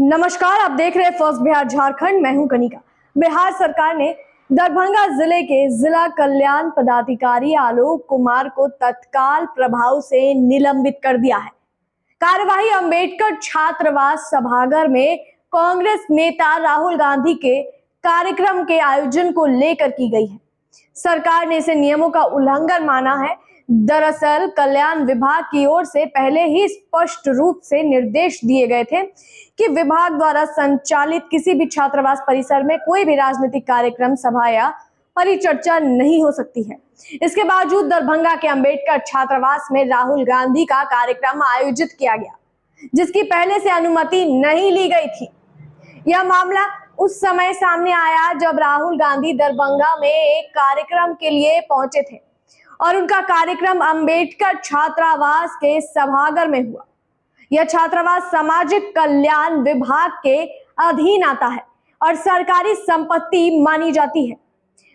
नमस्कार, आप देख रहे हैं फर्स्ट बिहार झारखंड। मैं हूं कनिका। बिहार सरकार ने दरभंगा जिले के जिला कल्याण पदाधिकारी आलोक कुमार को तत्काल प्रभाव से निलंबित कर दिया है। कार्यवाही अंबेडकर छात्रावास सभागार में कांग्रेस नेता राहुल गांधी के कार्यक्रम के आयोजन को लेकर की गई है। सरकार ने इसे नियमों का उल्लंघन माना है। दरअसल कल्याण विभाग की ओर से पहले ही स्पष्ट रूप से निर्देश दिए गए थे कि विभाग द्वारा संचालित किसी भी छात्रावास परिसर में कोई भी राजनीतिक कार्यक्रम, सभा या परिचर्चा नहीं हो सकती है। इसके बावजूद दरभंगा के अंबेडकर छात्रावास में राहुल गांधी का कार्यक्रम आयोजित किया गया, जिसकी पहले से अनुमति नहीं ली गई थी। यह मामला उस समय सामने आया जब राहुल गांधी दरभंगा में एक कार्यक्रम के लिए पहुंचे थे और उनका कार्यक्रम अंबेडकर छात्रावास के सभागार में हुआ। यह छात्रावास सामाजिक कल्याण विभाग के अधीन आता है और सरकारी संपत्ति मानी जाती है।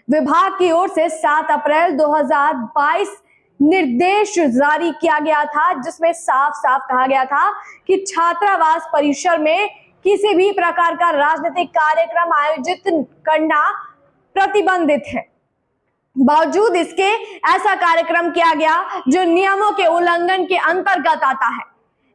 विभाग की ओर से 7 अप्रैल 2022 निर्देश जारी किया गया था, जिसमें साफ साफ कहा गया था कि छात्रावास परिसर में किसी भी प्रकार का राजनीतिक कार्यक्रम आयोजित करना प्रतिबंधित है। बावजूद इसके ऐसा कार्यक्रम किया गया जो नियमों के उल्लंघन के अंतर्गत आता है।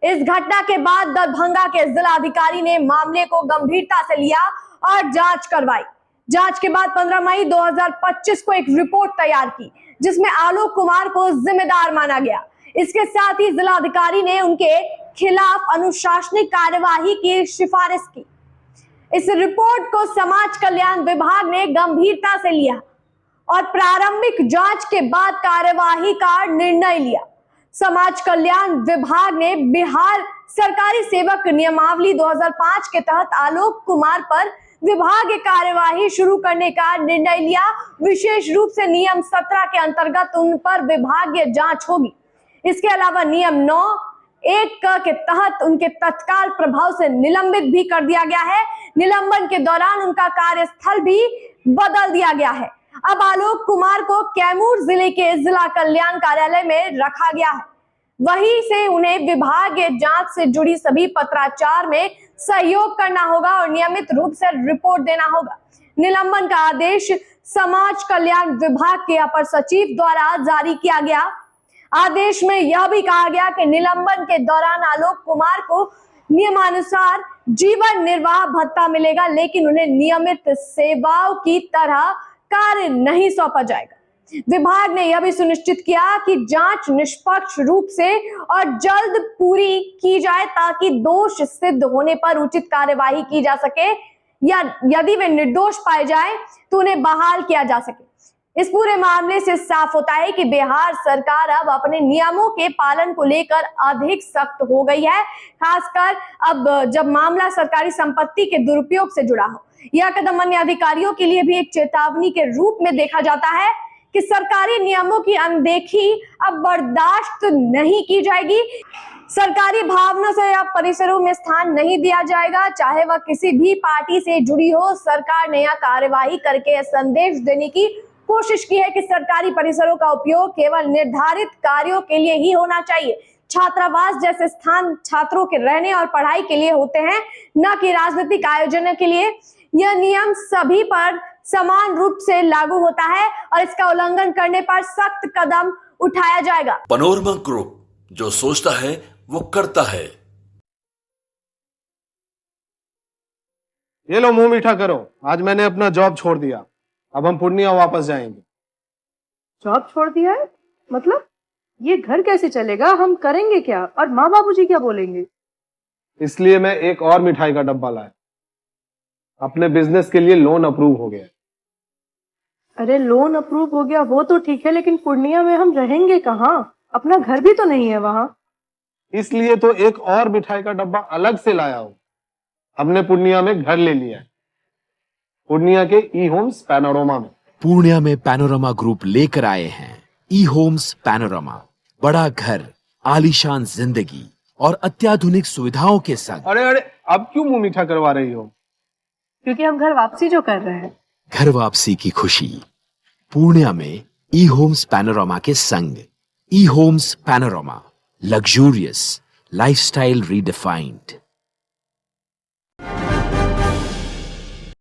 इस घटना के बाद दरभंगा के जिलाधिकारी ने मामले को गंभीरता से लिया और जांच करवाई। जांच के बाद 15 मई 2025 को एक रिपोर्ट तैयार की, जिसमें आलोक कुमार को जिम्मेदार माना गया। इसके साथ ही जिलाधिकारी ने उनके खिलाफ अनुशासनिक कार्यवाही की सिफारिश की। इस रिपोर्ट को समाज कल्याण विभाग ने गंभीरता से लिया और प्रारंभिक जांच के बाद कार्यवाही का निर्णय लिया। समाज कल्याण विभाग ने बिहार सरकारी सेवक नियमावली 2005 के तहत आलोक कुमार पर विभागीय कार्यवाही शुरू करने का निर्णय लिया। विशेष रूप से नियम 17 के अंतर्गत उन पर विभागीय जांच होगी। इसके अलावा नियम 9(1) के तहत उनके तत्काल प्रभाव से निलंबित भी कर दिया गया है। निलंबन के दौरान उनका कार्यस्थल भी बदल दिया गया है। अब आलोक कुमार को कैमूर जिले के जिला कल्याण कार्यालय में रखा गया है। वहीं से उन्हें विभागीय जांच से जुड़ी सभी पत्राचार में सहयोग करना होगा और नियमित रूप से रिपोर्ट देना होगा। निलंबन का आदेश समाज कल्याण विभाग के अपर सचिव द्वारा जारी किया गया। आदेश में यह भी कहा गया कि निलंबन के दौरान आलोक कुमार को नियमानुसार जीवन निर्वाह भत्ता मिलेगा, लेकिन उन्हें नियमित सेवाओं की तरह कार्य नहीं सौंपा जाएगा। विभाग ने यह भी सुनिश्चित किया कि जांच निष्पक्ष रूप से और जल्द पूरी की जाए, ताकि दोष सिद्ध होने पर उचित कार्यवाही की जा सके या यदि वे निर्दोष पाए जाए तो उन्हें बहाल किया जा सके। इस पूरे मामले से साफ होता है कि बिहार सरकार अब अपने नियमों के पालन को लेकर अधिक सख्त हो गई है, खासकर अब जब मामला सरकारी संपत्ति के दुरुपयोग से जुड़ा हो। यह कदम अन्य अधिकारियों के लिए भी एक चेतावनी के रूप में देखा जाता है कि सरकारी नियमों की अनदेखी अब बर्दाश्त नहीं की जाएगी। सरकारी भावनों से अब परिसरों में स्थान नहीं दिया जाएगा, चाहे वह किसी भी पार्टी से जुड़ी हो। सरकार ने यह कार्यवाही करके यह संदेश देने की कोशिश की है कि सरकारी परिसरों का उपयोग केवल निर्धारित कार्यों के लिए ही होना चाहिए। छात्रावास जैसे स्थान छात्रों के रहने और पढ़ाई के लिए होते हैं, न कि राजनीतिक आयोजन के लिए। यह नियम सभी पर समान रूप से लागू होता है और इसका उल्लंघन करने पर सख्त कदम उठाया जाएगा। पैनोरमा ग्रुप, जो सोचता है वो करता है। ये लो, मुंह मीठा करो। आज मैंने अपना जॉब छोड़ दिया। अब हम पूर्णिया वापस जाएंगे। जॉब छोड़ दिया है? मतलब ये घर कैसे चलेगा? हम करेंगे क्या? और माँ बाबूजी क्या बोलेंगे? इसलिए मैं एक और मिठाई का डब्बा लाया। अपने बिजनेस के लिए लोन अप्रूव हो गया। अरे लोन अप्रूव हो गया वो तो ठीक है, लेकिन पूर्णिया में हम रहेंगे कहाँ? अपना घर भी तो नहीं है वहां। इसलिए तो एक और मिठाई का डब्बा अलग से लाया हूं। हमने पूर्णिया में घर ले लिया है, पूर्णिया के ई होम्स पैनोरमा में। पूर्णिया में पैनोरमा ग्रुप लेकर आए हैं ई होम्स पैनोरमा। बड़ा घर, आलीशान जिंदगी और अत्याधुनिक सुविधाओं के संग। अरे अरे, अब क्यों मुंह मीठा करवा रही हो? क्योंकि हम घर वापसी जो कर रहे हैं। घर वापसी की खुशी पूर्णिया में ई होम्स पैनोरमा के संग। E homes panorama, luxurious lifestyle redefined.